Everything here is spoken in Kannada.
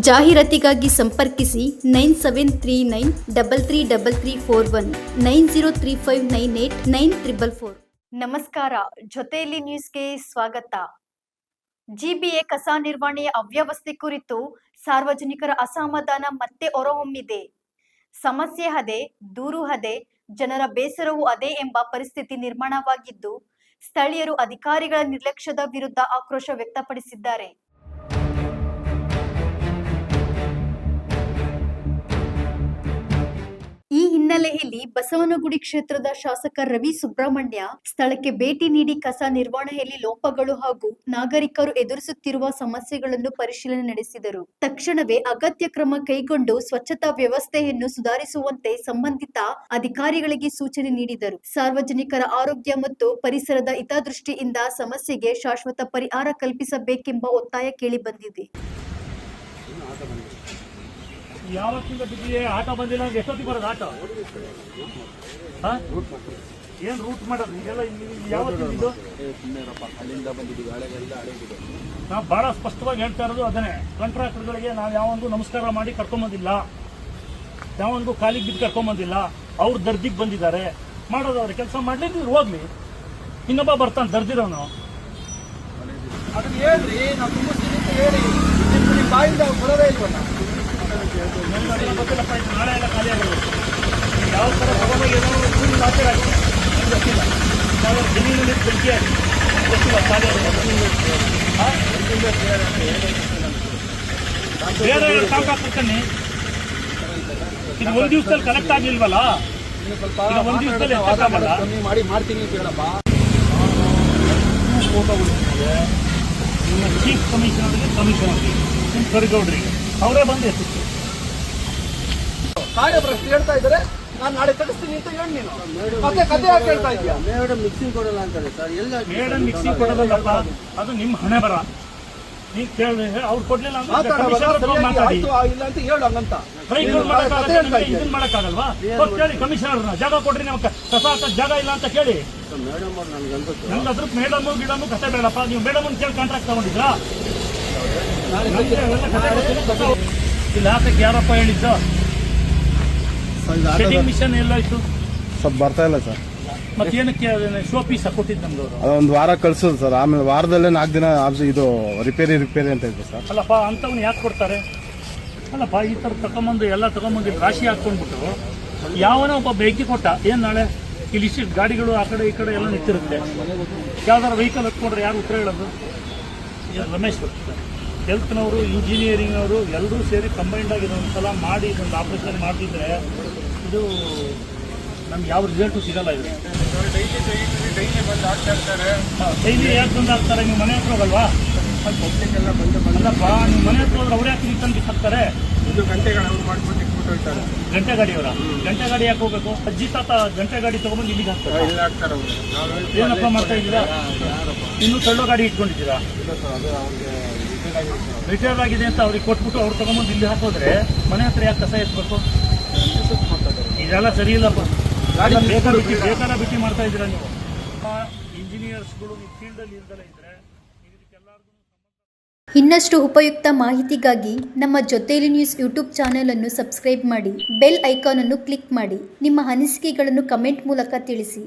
ಜಾಹೀರಾತಿಗಾಗಿ ಸಂಪರ್ಕಿಸಿ 9739333341 9035989444. ನಮಸ್ಕಾರ, ಜೊತೆಯಲ್ಲಿ ನ್ಯೂಸ್ಗೆ ಸ್ವಾಗತ. ಜಿಬಿಎ ಕಸ ನಿರ್ವಹಣೆಯ ಅವ್ಯವಸ್ಥೆ ಕುರಿತು ಸಾರ್ವಜನಿಕರ ಅಸಮಾಧಾನ ಮತ್ತೆ ಹೊರಹೊಮ್ಮಿದೆ. ಸಮಸ್ಯೆ ಅದೇ, ದೂರು ಅದೇ, ಜನರ ಬೇಸರವೂ ಅದೇ ಎಂಬ ಪರಿಸ್ಥಿತಿ ನಿರ್ಮಾಣವಾಗಿದ್ದು, ಸ್ಥಳೀಯರು ಅಧಿಕಾರಿಗಳ ನಿರ್ಲಕ್ಷ್ಯದ ವಿರುದ್ಧ ಆಕ್ರೋಶ ವ್ಯಕ್ತಪಡಿಸಿದ್ದಾರೆ. ಈ ಹಿನ್ನೆಲೆಯಲ್ಲಿ ಬಸವನಗುಡಿ ಕ್ಷೇತ್ರದ ಶಾಸಕ ರವಿ ಸುಬ್ರಹ್ಮಣ್ಯ ಸ್ಥಳಕ್ಕೆ ಭೇಟಿ ನೀಡಿ ಕಸ ನಿರ್ವಹಣೆಯಲ್ಲಿ ಲೋಪಗಳು ಹಾಗೂ ನಾಗರಿಕರು ಎದುರಿಸುತ್ತಿರುವ ಸಮಸ್ಯೆಗಳನ್ನು ಪರಿಶೀಲನೆ ನಡೆಸಿದರು. ತಕ್ಷಣವೇ ಅಗತ್ಯ ಕ್ರಮ ಕೈಗೊಂಡು ಸ್ವಚ್ಛತಾ ವ್ಯವಸ್ಥೆಯನ್ನು ಸುಧಾರಿಸುವಂತೆ ಸಂಬಂಧಿತ ಅಧಿಕಾರಿಗಳಿಗೆ ಸೂಚನೆ ನೀಡಿದರು. ಸಾರ್ವಜನಿಕರ ಆರೋಗ್ಯ ಮತ್ತು ಪರಿಸರದ ಹಿತದೃಷ್ಟಿಯಿಂದ ಸಮಸ್ಯೆಗೆ ಶಾಶ್ವತ ಪರಿಹಾರ ಕಲ್ಪಿಸಬೇಕೆಂಬ ಒತ್ತಾಯ ಕೇಳಿಬಂದಿದೆ. ಯಾವತ್ತಿಂದ ಬಿದ್ದಿದೆ ಆಟೋ ಬಂದಿಲ್ಲ ಅಂದ್ರೆ ಎಷ್ಟೊತ್ತಿಗೆ ಬರೋದು ಆಟೋ? ಏನು ರೂಟ್ ಮಾಡೋದು ಈಗೆಲ್ಲ ಯಾವತ್ತಿಂದು? ನಾವು ಬಹಳ ಸ್ಪಷ್ಟವಾಗಿ ಹೇಳ್ತಾ ಇರೋದು ಅದನ್ನೇ. ಕಾಂಟ್ರಾಕ್ಟರ್ಗಳಿಗೆ ನಾವು ಯಾವೊಂದು ನಮಸ್ಕಾರ ಮಾಡಿ ಕರ್ಕೊಂಬಂದಿಲ್ಲ, ಯಾವೊಂದು ಕಾಲಿಗೆ ಬಿದ್ದು ಕರ್ಕೊಂಬಂದಿಲ್ಲ. ಅವ್ರು ದರ್ದಿಗೆ ಬಂದಿದ್ದಾರೆ, ಮಾಡೋದು ಅವ್ರ ಕೆಲಸ ಮಾಡ್ಲಿದ್ರು ಹೋಗ್ಲಿ. ಇನ್ನೊಬ್ಬ ಬರ್ತಾನೆ ದರ್ದಿರೋನು, ಅದನ್ನ ಹೇಳ್ರಿ, ನಾವು ತುಂಬಿಸ್ತೀವಿ ಅಂತ ಹೇಳಿ ಬಾಯಿಂದ ಬರೋದೇ ಇಲ್ವಲ್ಲ. ಗೊತ್ತಿಲ್ಲಪ್ಪ, ಇದು ನಾಳೆ ಎಲ್ಲ ಖಾಲಿ ಆಗೋದು. ಯಾವ ಥರ ತಗೊಂಡೋಗಿ ಏನೋ ಆಚೆ ಆಗಿದೆ ಗೊತ್ತಿಲ್ಲ. ಯಾವ ಜಮೀನಲ್ಲಿ ಬೆಂಕಿ ಆಗಿ ಗೊತ್ತಿಲ್ಲ ಖಾಲಿ ಆಗೋದು. ಬೇರೆ ಕಾಂಕ ಹಾಕ್ಬಿಡ್ತಾನೆ. ಇದು ಒಂದು ದಿವಸದಲ್ಲಿ ಕಲೆಕ್ಟ್ ಆಗಿಲ್ವಲ್ಲ, ಈಗ ಒಂದು ದಿವಸದಲ್ಲಿ ಮಾಡಿ ಮಾಡ್ತೀನಿ ಅಂತ ಹೇಳಪ್ಪ. ಫೋಟೋಗಳು ನಿಮ್ಮ ಚೀಫ್ ಕಮಿಷನರ್ಗೆ, ಕಮಿಷನರ್ಗೆ, ನಿಮ್ಮ ಕರಿಗೌಡರಿಗೆ ಅವರೇ ಬಂದು ಎತ್ತಿತ್ತು. ಕಾರ್ಯಪ್ರಶ್ನೆ ಹೇಳ್ತಾ ಇದ್ದಾರೆ, ನಾನು ನಾಳೆ ತೆಗೆಸ್ತೀನಿ ಅಂತ ಹೇಳಿ ನೀನು ಮತ್ತೆ ಕತೆ ಯಾಕೆ ಹೇಳ್ತಾ ಇದೆಯಾ? ಮೇಡಮ್ ಮಿಕ್ಸಿಂಗ್ ಕೊಡಲ್ಲ ಅಂತಾರೆ ಸರ್. ಎಲ್ಲ ಮೇಡಮ್ ಮಿಕ್ಸಿಂಗ್ ಕೊಡೋದಲ್ಲಪ್ಪ, ಅದು ನಿಮ್ಮ ಹಣೆ ಬರ. ನೀವು ಕೇಳಿದ್ರೆ ಅವ್ರು ಕೊಡ್ಲಿಲ್ಲ ಅಂದ್ರೆ ಮಾತಾಡಿ, ಇಲ್ಲ ಅಂತ ಹೇಳು. ಹಂಗಂತ ಇದನ್ನ ಮಾಡಕ್ಕಾಗಲ್ವಾ? ಕೇಳಿ ಕಮಿಷನರ್ನ, ಜಾಗ ಕೊಡ್ರಿ, ನಾವು ಕಸ ಹಾಕಕ್ ಜಾಗ ಇಲ್ಲ ಅಂತ ಕೇಳಿ. ಮೇಡಮ್ ಅವ್ರು ನಮ್ಗೆ ಅದ್ರ ಮೇಡಮು ಗಿಡಮು ಕತೆ ಬೇಡಪ್ಪ. ನೀವು ಮೇಡಮ್ ಕೇಳಿ ಕಾಂಟ್ರಾಕ್ಟ್ ತಗೊಂಡಿದ್ರಾ? ಇಲ್ಲಿ ಹಾಕಕ್ಕೆ ಯಾರಪ್ಪ ಹೇಳಿದ್ದು? ಶೆಡಿಂಗ್ ಮಿಷನ್ ಎಲ್ಲಾಯ್ತು? ಸ್ವಲ್ಪ ಬರ್ತಾ ಇಲ್ಲ ಸರ್. ಮತ್ತೆ ಏನಕ್ಕೆ ಶೋ ಪೀಸ್ ಕೊಟ್ಟಿದ್ದು ನಮ್ದವರು? ಅದೊಂದು ವಾರ ಕಳ್ಸೋದು ಸರ್. ಆಮೇಲೆ ವಾರದಲ್ಲೇ 4 ದಿನ ಇದು ರಿಪೇರಿ ಅಂತ ಇದೆ ಸರ್. ಅಲ್ಲಪ್ಪ, ಅಂಥವ್ನು ಯಾಕೆ ಕೊಡ್ತಾರೆ? ಅಲ್ಲಪ್ಪ, ಈ ಥರ ತಗೊಂಬಂದು ಎಲ್ಲ ತಗೊಂಬಂದು ರಾಶಿ ಹಾಕ್ಕೊಂಡ್ಬಿಟ್ಟು ಯಾವನೋ ಒಬ್ಬ ಬೆಂಕಿ ಕೊಟ್ಟ. ಏನು ನಾಳೆ ಇಲ್ಲಿ ಇಷ್ಟು ಗಾಡಿಗಳು ಆ ಕಡೆ ಈ ಕಡೆ ಎಲ್ಲ ನಿಂತಿರುತ್ತೆ. ಯಾವ್ದಾರು ವೆಹಿಕಲ್ ಹತ್ಕೊಂಡ್ರೆ ಯಾರು ಉತ್ತರ ಹೇಳೋದು? ರಮೇಶ್ ಹೆಲ್ತ್ನವರು, ಇಂಜಿನಿಯರಿಂಗ್ನವರು ಎಲ್ಲರೂ ಸೇರಿ ಕಂಬೈಂಡ್ ಆಗಿ ಇದೊಂದು ಸಲ ಮಾಡಿ ಇದೊಂದು ಆಪರೇಷನ್ ಮಾಡ್ತಿದ್ರೆ ಇದು ನಮ್ಗೆ ಯಾವ ರಿಸಲ್ಟು ಸಿಗಲ್ಲ. ಇದು ಡೈಲಿ ಯಾಕೆ ಬಂದು ಹಾಕ್ತಾರೆ? ನೀವು ಮನೆ ಹತ್ರ ಹೋಗಲ್ವಾ? ಅಲ್ಲಪ್ಪ, ನೀವು ಮನೆ ಹತ್ರ ಹೋದ್ರೆ ಅವ್ರು ಯಾಕೆ ನಿಂತು ಹಾಕ್ತಾರೆ? ಗಂಟೆ ಗಾಡಿಯವರ ಗಂಟೆ ಗಾಡಿ ಯಾಕೆ ಹೋಗ್ಬೇಕು? ಅಜ್ಜಿ ತಾತ ಗಂಟೆ ಗಾಡಿ ತಗೊಂಡ್ಬಂದು ಇಲ್ಲಿಗೆ ಹಾಕ್ತಾರೆ. ಏನಪ್ಪ ಮಾಡ್ತಾ ಇದ್ದೀರಾ? ಇನ್ನೂ ತಳ್ಳೋ ಗಾಡಿ ಇಟ್ಕೊಂಡಿದ್ದೀರಾ? ರಿಟೈರ್ ಆಗಿದೆ ಅಂತ ಅವ್ರಿಗೆ ಕೊಟ್ಬಿಟ್ಟು ಅವ್ರು ತಗೊಂಬಂದು ಇಲ್ಲಿ ಹಾಕೋದ್ರೆ ಮನೆ ಹತ್ರ ಯಾಕೆ ಕಸ ಎತ್ಬೇಕು? ಇದೆಲ್ಲ ಸರಿ ಇಲ್ಲಪ್ಪ. ಬೇಕಾದ ಬಿಟ್ಟಿ ಮಾಡ್ತಾ ಇದ್ದೀರಾ ನೀವು. ಇಂಜಿನಿಯರ್ಸ್ಗಳು ಈ ಫೀಲ್ಡಲ್ಲಿ ಇಲ್ದಲೇ ಇದ್ರೆ ಇದಕ್ಕೆಲ್ಲರಿಗೂ. ಇನ್ನಷ್ಟು ಉಪಯುಕ್ತ ಮಾಹಿತಿಗಾಗಿ ನಮ್ಮ ಜೊತೆಯಲ್ಲಿ ನ್ಯೂಸ್ ಯೂಟ್ಯೂಬ್ ಚಾನೆಲ್ ಅನ್ನು ಸಬ್ಸ್ಕ್ರೈಬ್ ಮಾಡಿ, ಬೆಲ್ ಐಕಾನ್ ಅನ್ನು ಕ್ಲಿಕ್ ಮಾಡಿ. ನಿಮ್ಮ ಅನಿಸಿಕೆಗಳನ್ನು ಕಮೆಂಟ್ ಮೂಲಕ ತಿಳಿಸಿ.